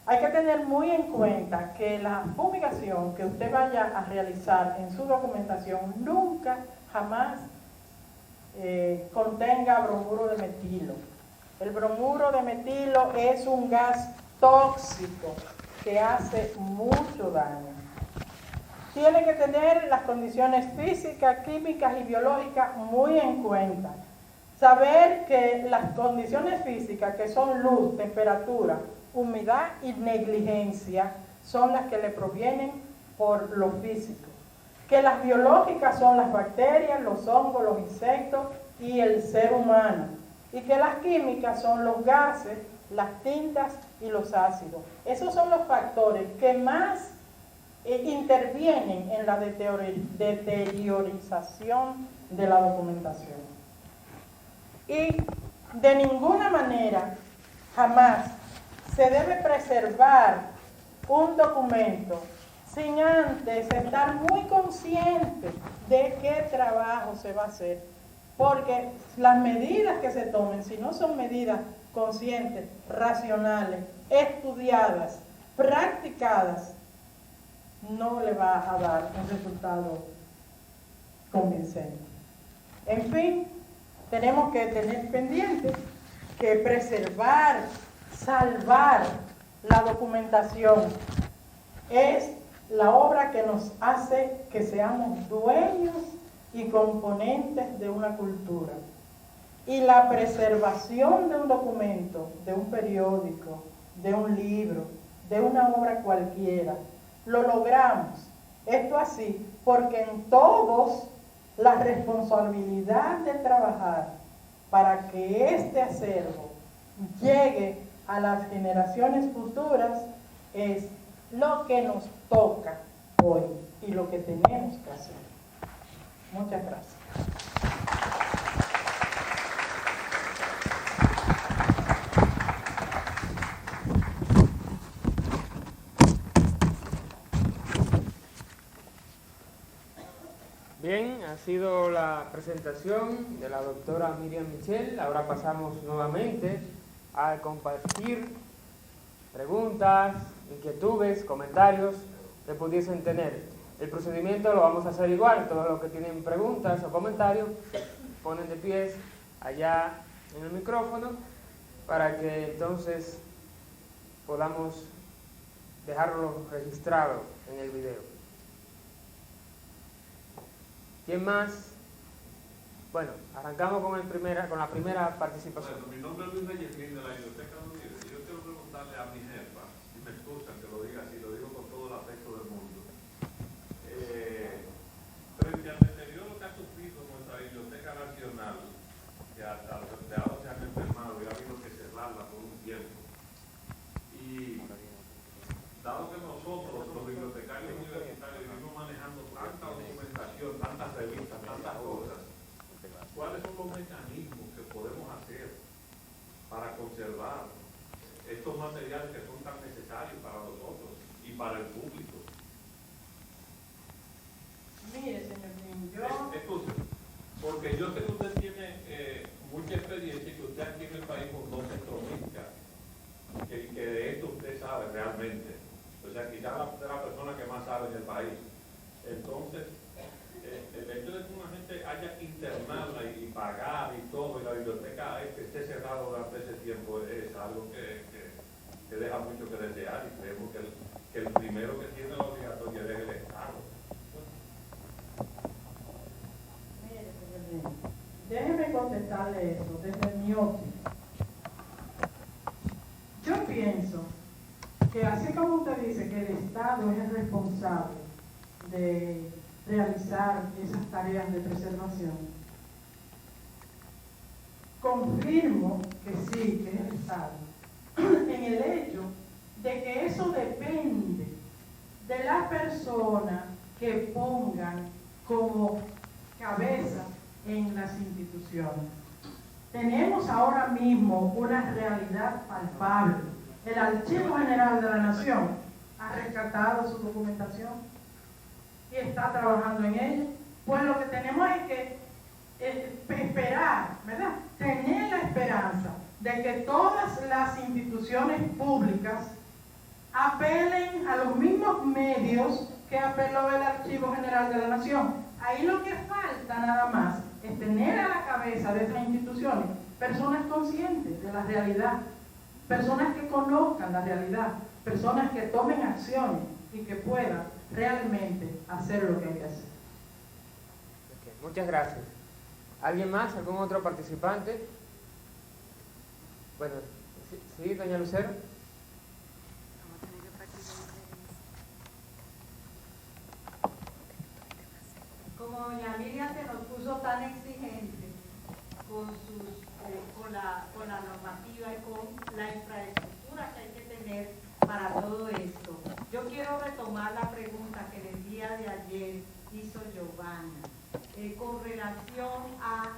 B: Hay que tener muy en cuenta que la fumigación que usted vaya a realizar en su documentación nunca, jamás contenga bromuro de metilo. El bromuro de metilo es un gas tóxico que hace mucho daño. Tiene que tener las condiciones físicas, químicas y biológicas muy en cuenta. Saber que las condiciones físicas, que son luz, temperatura, humedad y negligencia, son las que le provienen por lo físico. Que las biológicas son las bacterias, los hongos, los insectos y el ser humano. Y que las químicas son los gases, las tintas y los ácidos. Esos son los factores que más intervienen en la deteriorización de la documentación. Y de ninguna manera, jamás, se debe preservar un documento sin antes estar muy consciente de qué trabajo se va a hacer. Porque las medidas que se tomen, si no son medidas conscientes, racionales, estudiadas, practicadas, no le va a dar un resultado convincente. En fin, tenemos que tener pendiente que preservar, salvar la documentación es la obra que nos hace que seamos dueños y componentes de una cultura. Y la preservación de un documento, de un periódico, de un libro, de una obra cualquiera, lo logramos. Esto así, porque en todos la responsabilidad de trabajar para que este acervo llegue a las generaciones futuras es lo que nos toca hoy y lo que tenemos que hacer. Muchas gracias.
A: Bien, ha sido la presentación de la doctora Miriam Michel. Ahora pasamos nuevamente a compartir preguntas, inquietudes, comentarios que pudiesen tener. El procedimiento lo vamos a hacer igual. Todos los que tienen preguntas o comentarios ponen de pies allá en el micrófono para que entonces podamos dejarlo registrado en el video. ¿Quién más? Bueno, arrancamos con la primera participación.
C: Bueno, mi nombre es Luis Reyesín de la Biblioteca Unida. Yo quiero preguntarle a mi jefa, si me excusan que lo diga así, lo digo con todo el afecto del mundo. Frente al deterioro que ha sufrido nuestra Biblioteca Nacional, que hasta los empleados se han enfermado y ha habido que cerrarla por un tiempo. Y dado que nosotros, los bibliotecarios universitarios, vivimos manejando tanta documentación, tantas revistas, tantas cosas, ¿cuáles son los mecanismos que podemos hacer para conservar estos materiales que son tan necesarios para nosotros y para el público?
B: Mire, señor Nin,
C: Escuche, porque yo sé que usted tiene mucha experiencia y que usted aquí en el país conoce economía, que de esto usted sabe realmente. O sea, quizás la persona que más sabe en el país. Entonces, el hecho de que una gente haya que internarla y pagar y todo, y la biblioteca esté cerrada durante ese tiempo, es algo que deja mucho que desear, y creemos que el primero que tiene la obligatoriedad es el Estado.
B: Mire, señor Nin, déjeme contestarle eso desde mi óptica. Yo pienso que así como usted dice que el Estado es el responsable de realizar esas tareas de preservación, confirmo que sí, que es el Estado, en el hecho de que eso depende de las personas que pongan como cabeza en las instituciones. Tenemos ahora mismo una realidad palpable. El Archivo General de la Nación ha rescatado su documentación y está trabajando en ella. Pues lo que tenemos es que esperar, ¿verdad? Tener la esperanza de que todas las instituciones públicas apelen a los mismos medios que apeló el Archivo General de la Nación. Ahí lo que falta nada más es tener a la cabeza de estas instituciones personas conscientes de la realidad, personas que conozcan la realidad, personas que tomen acciones y que puedan realmente hacer lo que hay que hacer.
A: Okay, muchas gracias. ¿Alguien más? ¿Algún otro participante? Bueno, sí, doña Lucero.
D: Como doña Miriam se nos puso tan exigente con la normativa y con la infraestructura que hay que tener para todo esto, yo quiero retomar la pregunta que el día de ayer hizo Giovanna con relación a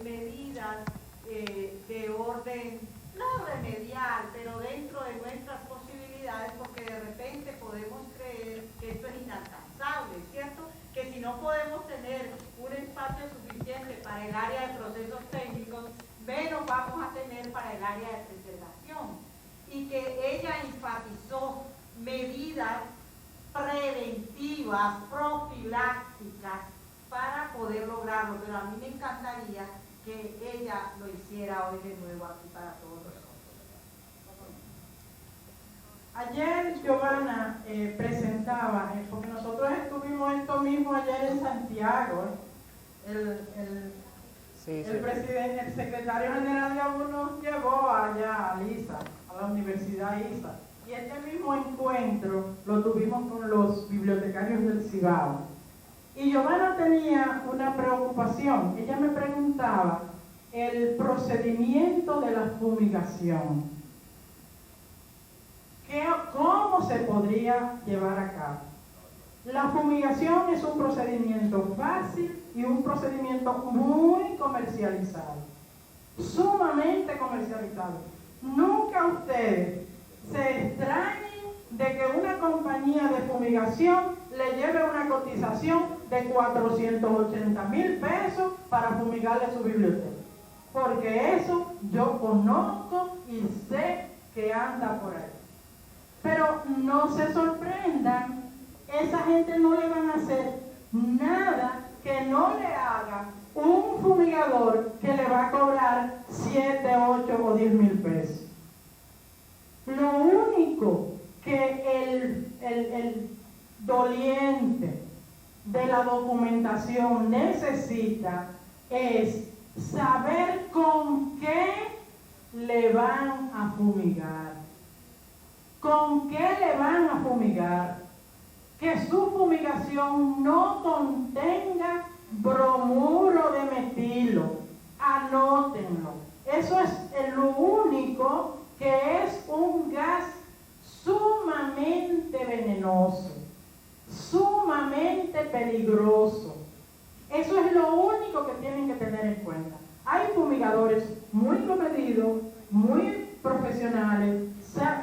D: medidas de orden, no remedial, pero dentro de nuestras posibilidades, porque de repente podemos creer que esto es inalcanzable, ¿cierto? Que si no podemos tener un espacio suficiente para el área de procesos técnicos, menos vamos a tener para el área de preservación. Y que ella enfatizó medidas preventivas, profilácticas, para poder lograrlo, pero a mí me encantaría que ella lo hiciera hoy de nuevo aquí para todos nosotros.
B: Ayer Giovanna presentaba, porque nosotros estuvimos esto mismo ayer en Santiago, el secretario general de ABU nos llevó allá a LISA, a la Universidad ISA, y este mismo encuentro lo tuvimos con los bibliotecarios del Cibao. Y Giovanna tenía una preocupación. Ella me preguntaba el procedimiento de la fumigación. ¿Cómo se podría llevar a cabo? La fumigación es un procedimiento fácil y un procedimiento muy comercializado. Sumamente comercializado. Nunca ustedes se extrañen de que una compañía de fumigación le lleve una cotización de 480,000 pesos para fumigarle su biblioteca. Porque eso yo conozco y sé que anda por ahí. Pero no se sorprendan, esa gente no le van a hacer nada que no le haga un fumigador que le va a cobrar 7, 8 o 10,000 pesos. Lo único que el doliente de la documentación necesita es saber con qué le van a fumigar. ¿Con qué le van a fumigar? Que su fumigación no contenga bromuro de metilo. Anótenlo. Eso es lo único que es un gas sumamente venenoso, sumamente peligroso. Eso es lo único que tienen que tener en cuenta. Hay fumigadores muy comedidos, muy profesionales,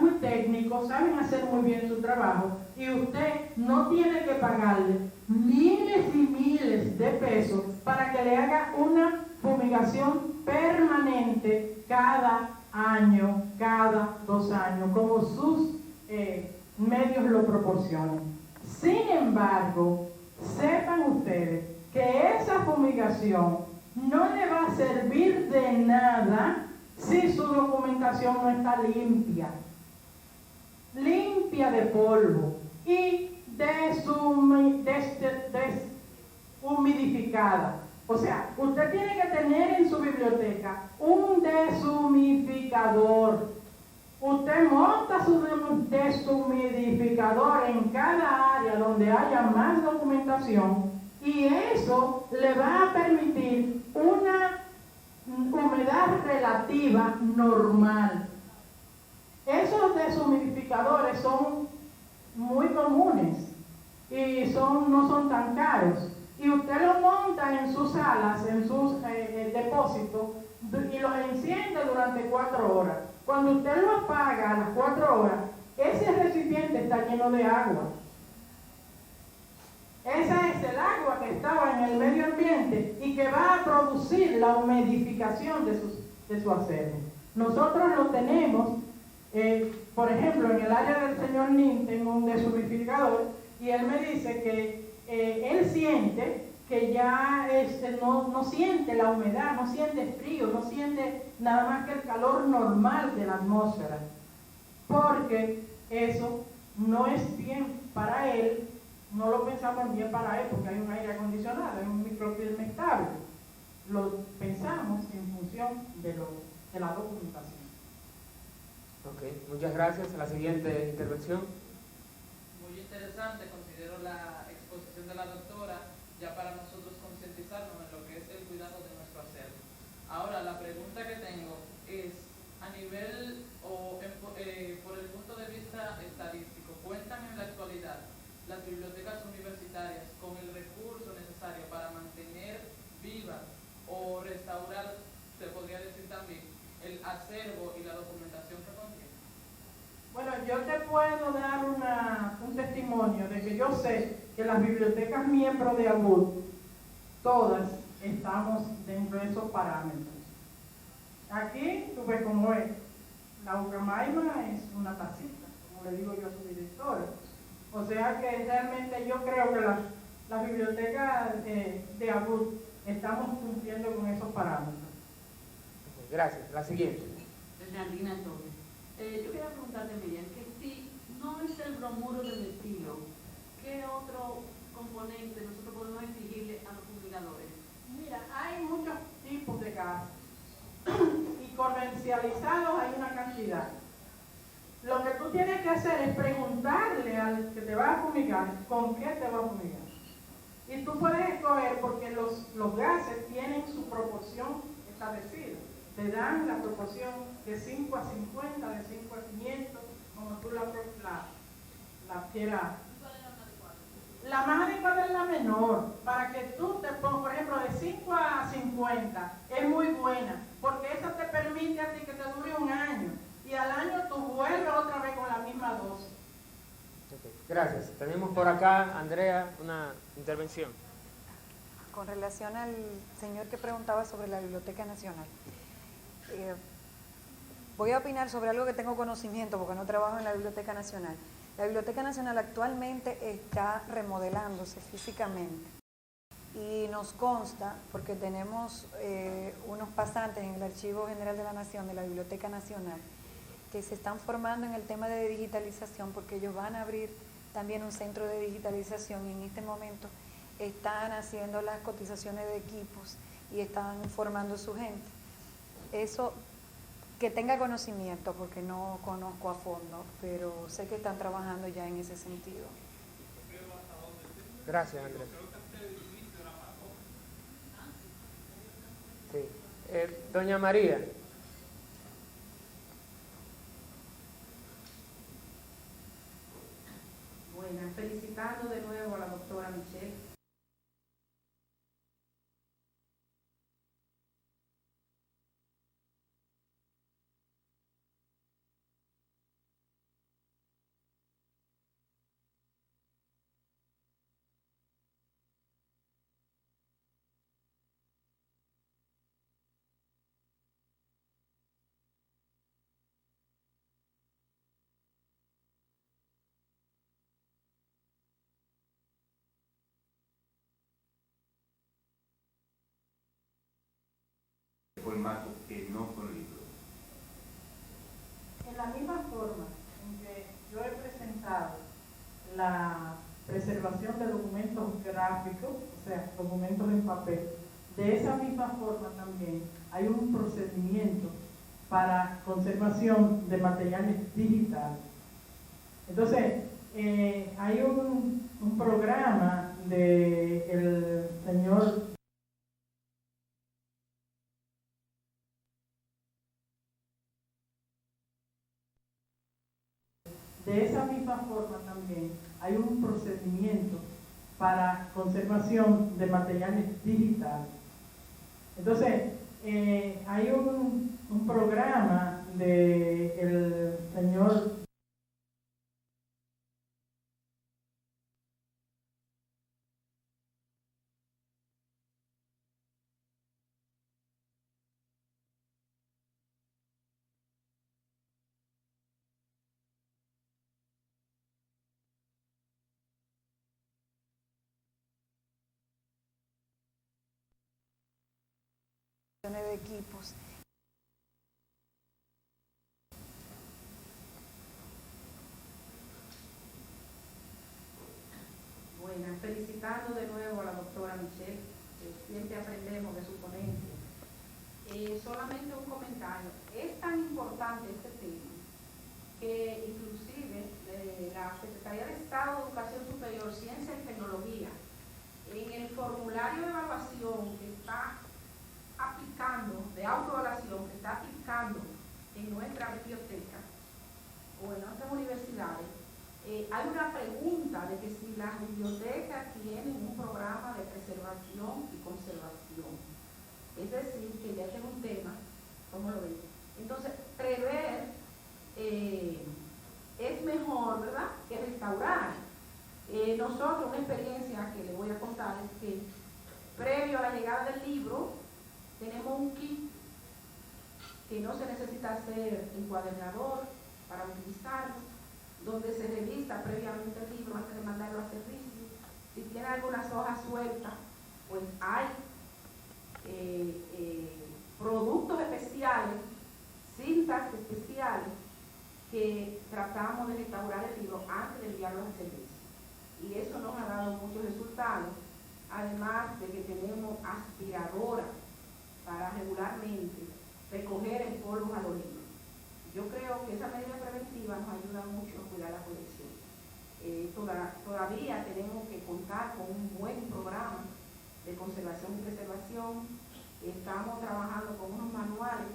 B: muy técnicos, saben hacer muy bien su trabajo, y usted no tiene que pagarle miles y miles de pesos para que le haga una fumigación permanente cada año, cada 2 años, como sus medios lo proporcionan. Sin embargo, sepan ustedes que esa fumigación no le va a servir de nada si su documentación no está limpia de polvo y deshumidificada. O sea, usted tiene que tener en su biblioteca un deshumidificador. Usted monta su deshumidificador en cada área donde haya más documentación, y eso le va a permitir una humedad relativa normal. Esos deshumidificadores son muy comunes y no son tan caros. Y usted lo monta en sus salas, en sus depósitos, y los enciende durante 4 horas. Cuando usted lo apaga a las 4 horas, ese recipiente está lleno de agua. Esa es el agua que estaba en el medio ambiente y que va a producir la humidificación de su acervo. Nosotros lo tenemos, por ejemplo, en el área del señor Nin tengo un deshumidificador, y él me dice que él siente que ya no siente la humedad, no siente frío, no siente nada más que el calor normal de la atmósfera, porque eso no es bien para él. No lo pensamos bien para él porque hay un aire acondicionado, hay un microclima estable. lo pensamos en función de la documentación.
A: Ok, muchas gracias. La siguiente intervención.
E: Muy interesante, considero la exposición de la doctora, ya para nosotros concientizarnos en lo que es el cuidado de nuestro acervo. Ahora, la pregunta que tengo es, a nivel por el punto de vista estadístico, ¿cuentan en la actualidad las bibliotecas universitarias con el recurso necesario para mantener viva o restaurar, se podría decir también, el acervo y la documentación que contiene?
B: Bueno, yo te puedo dar un testimonio de que yo sé que las bibliotecas miembros de ABUD, todas estamos dentro de esos parámetros. Aquí, tú ves cómo es. La Ucramaima es una tacita, como le digo yo a su directora. O sea que realmente yo creo que las bibliotecas de ABUD estamos cumpliendo con esos parámetros.
A: Okay, gracias. La siguiente.
F: Bernardina Torres. Yo quería preguntarte, Miriam, que si no es el bromuro del estilo, ¿qué otro componente nosotros podemos exigirle a los fumigadores?
B: Mira, hay muchos tipos de gases y comercializados hay una cantidad. Lo que tú tienes que hacer es preguntarle al que te va a fumigar con qué te va a fumigar. Y tú puedes escoger porque los gases tienen su proporción establecida. Te dan la proporción de 5 a 50, de 5 a 500, como tú la quieras. La más adecuada es la menor, para que tú te pongas, por ejemplo, de 5 a 50, es muy buena, porque esa te permite a ti que te dure un año, y al año tú vuelves otra vez con la misma dosis.
A: Okay, gracias. Tenemos por acá, Andrea, una intervención.
G: Con relación al señor que preguntaba sobre la Biblioteca Nacional, voy a opinar sobre algo que tengo conocimiento porque no trabajo en la Biblioteca Nacional. La Biblioteca Nacional actualmente está remodelándose físicamente y nos consta, porque tenemos unos pasantes en el Archivo General de la Nación de la Biblioteca Nacional que se están formando en el tema de digitalización, porque ellos van a abrir también un centro de digitalización y en este momento están haciendo las cotizaciones de equipos y están formando a su gente. Eso, que tenga conocimiento, porque no conozco a fondo, pero sé que están trabajando ya en ese sentido.
A: Gracias, Andrea. Sí. Doña María.
H: Buenas, felicitando de nuevo a la doctora Michelle.
I: Formato que no son libros.
B: En la misma forma en que yo he presentado la preservación de documentos gráficos, o sea, documentos en papel, de esa misma forma también hay un procedimiento para conservación de materiales digitales. Entonces, hay un programa del señor de esa misma forma también hay un procedimiento para conservación de materiales digitales. Entonces, hay un programa del señor
G: de equipos.
H: Buenas, felicitando de nuevo a la doctora Michelle. siempre aprendemos de su ponencia. Solamente un comentario. Es tan importante este tema que inclusive la Secretaría de Estado de Educación Superior, Ciencia y Tecnología, en el formulario de evaluación que está aplicando, de autoevaluación que está aplicando en nuestra biblioteca o en nuestras universidades, hay una pregunta de que si las bibliotecas tienen un programa de preservación y conservación. Es decir, que ya es un tema, ¿cómo lo ven? Entonces, prever es mejor, ¿verdad?, que restaurar. Nosotros, una experiencia que les voy a contar es que previo a la llegada del libro, tenemos un kit que no se necesita hacer encuadernador para utilizarlo, donde se revisa previamente el libro antes de mandarlo a servicio. Si tiene algunas hojas sueltas, pues hay productos especiales, cintas especiales, que tratamos de restaurar el libro antes de enviarlo al servicio. Y eso nos ha dado muchos resultados, además de que tenemos aspiradoras para regularmente recoger el polvo a los libros. Yo creo que esa medida preventiva nos ayuda mucho a cuidar la colección. Todavía tenemos que contar con un buen programa de conservación y preservación. Estamos trabajando con unos manuales,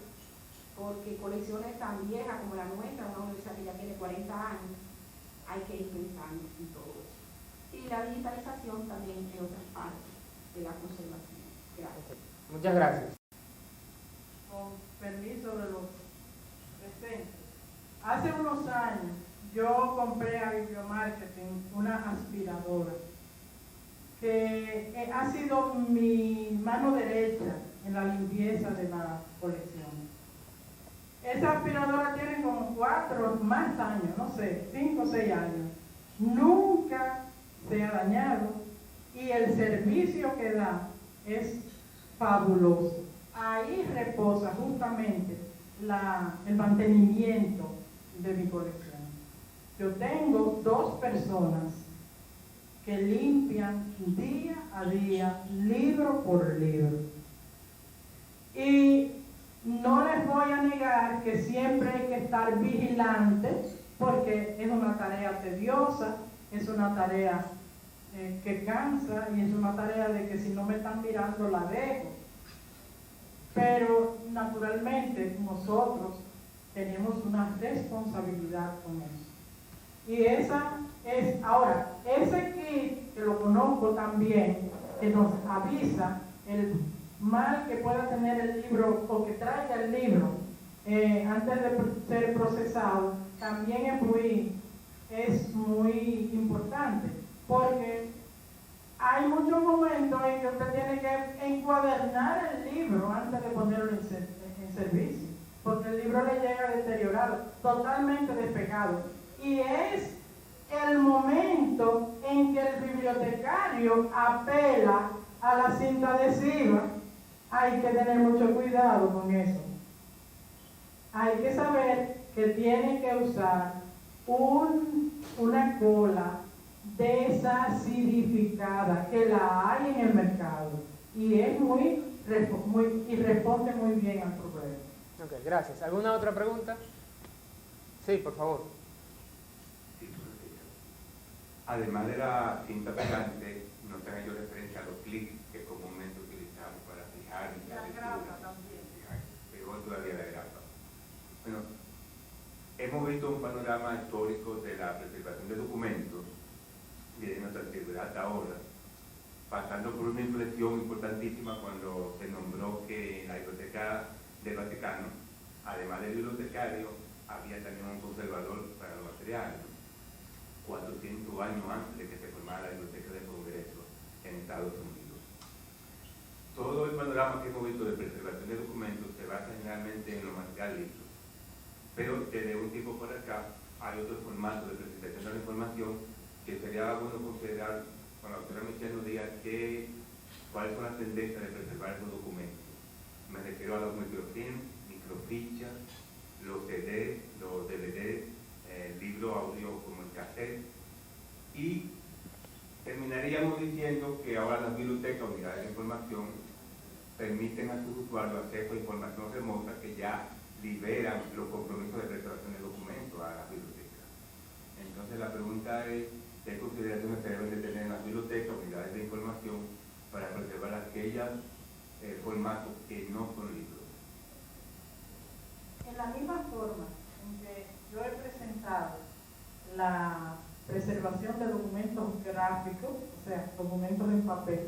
H: porque colecciones tan viejas como la nuestra, una universidad que ya tiene 40 años, hay que ir pensando en todo eso. Y la digitalización también en otras partes de la conservación. Gracias.
A: Muchas gracias.
B: Con permiso de los presentes. Hace unos años yo compré a Bibliomarketing una aspiradora que ha sido mi mano derecha en la limpieza de la colección. Esa aspiradora tiene como 4 más años, no sé, 5 o 6 años. Nunca se ha dañado y el servicio que da es fabuloso. Ahí reposa justamente el mantenimiento de mi colección. Yo tengo 2 personas que limpian día a día, libro por libro. Y no les voy a negar que siempre hay que estar vigilantes, porque es una tarea tediosa, es una tarea que cansa, y es una tarea de que si no me están mirando la dejo. Pero naturalmente nosotros tenemos una responsabilidad con eso. Y esa es, ahora, ese kit que lo conozco también, que nos avisa el mal que pueda tener el libro o que traiga el libro antes de ser procesado, también es muy importante, porque hay muchos momentos en que usted tiene que encuadernar el libro antes de ponerlo en servicio, porque el libro le llega deteriorado, totalmente despegado. Y es el momento en que el bibliotecario apela a la cinta adhesiva. Hay que tener mucho cuidado con eso. Hay que saber que tiene que usar una cola desacidificada, que la hay en el mercado, y es y responde muy bien al problema.
A: Ok, gracias. ¿Alguna otra pregunta? Sí, por favor.
I: Además de la cinta pegante, no te hago referencia a los clics que comúnmente utilizamos para fijar y
B: la grapa también.
I: Peor todavía la grapa. Bueno, hemos visto un panorama histórico de la preservación de documentos desde nuestra antigüedad hasta ahora, pasando por una inflexión importantísima cuando se nombró que en la Biblioteca del Vaticano, además del bibliotecario, había también un conservador para los materiales, 400 años antes de que se formara la Biblioteca del Congreso en Estados Unidos. Todo el panorama que hemos visto de preservación de documentos se basa generalmente en los materiales listos, pero desde un tiempo por acá hay otros formatos de presentación de la información que sería bueno considerar, cuando la doctora Michelle nos diga cuáles son las tendencias de preservar esos documentos. Me refiero a los microfilm, microfichas, los CD, los DVD, libros audio como el cassette, y el terminaríamos diciendo que ahora las bibliotecas, unidades de información, permiten a sus usuarios acceso a información remota que ya liberan los compromisos de preservación de documentos a las bibliotecas. Entonces la pregunta es, ¿qué consideraciones se deben de tener en las bibliotecas, unidades de información, para preservar aquellos formatos que no son libros?
B: En la misma forma en que yo he presentado la preservación de documentos gráficos, o sea, documentos en papel,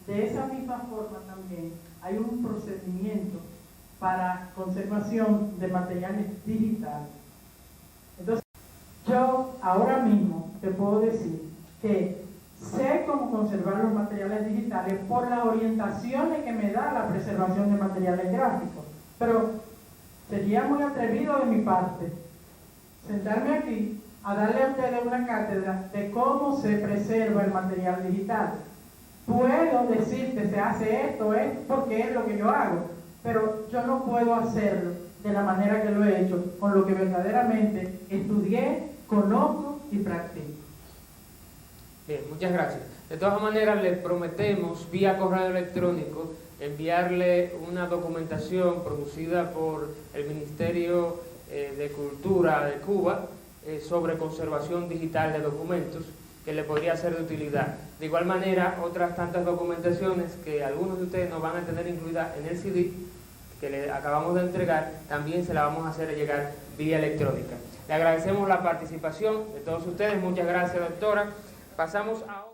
B: de esa misma forma también hay un procedimiento para conservación de materiales digitales. Entonces, yo ahora mismo te puedo decir que sé cómo conservar los materiales digitales por las orientaciones que me da la preservación de materiales gráficos, pero sería muy atrevido de mi parte sentarme aquí a darle a ustedes una cátedra de cómo se preserva el material digital. Puedo decirte se hace esto, porque es lo que yo hago, pero yo no puedo hacerlo de la manera que lo he hecho, con lo que verdaderamente estudié, conozco y practico.
A: Bien, muchas gracias. De todas maneras, les prometemos vía correo electrónico enviarle una documentación producida por el Ministerio de Cultura de Cuba sobre conservación digital de documentos, que le podría ser de utilidad. De igual manera, otras tantas documentaciones que algunos de ustedes no van a tener incluidas en el CD que le acabamos de entregar, también se la vamos a hacer llegar vía electrónica. Le agradecemos la participación de todos ustedes. Muchas gracias, doctora. Pasamos a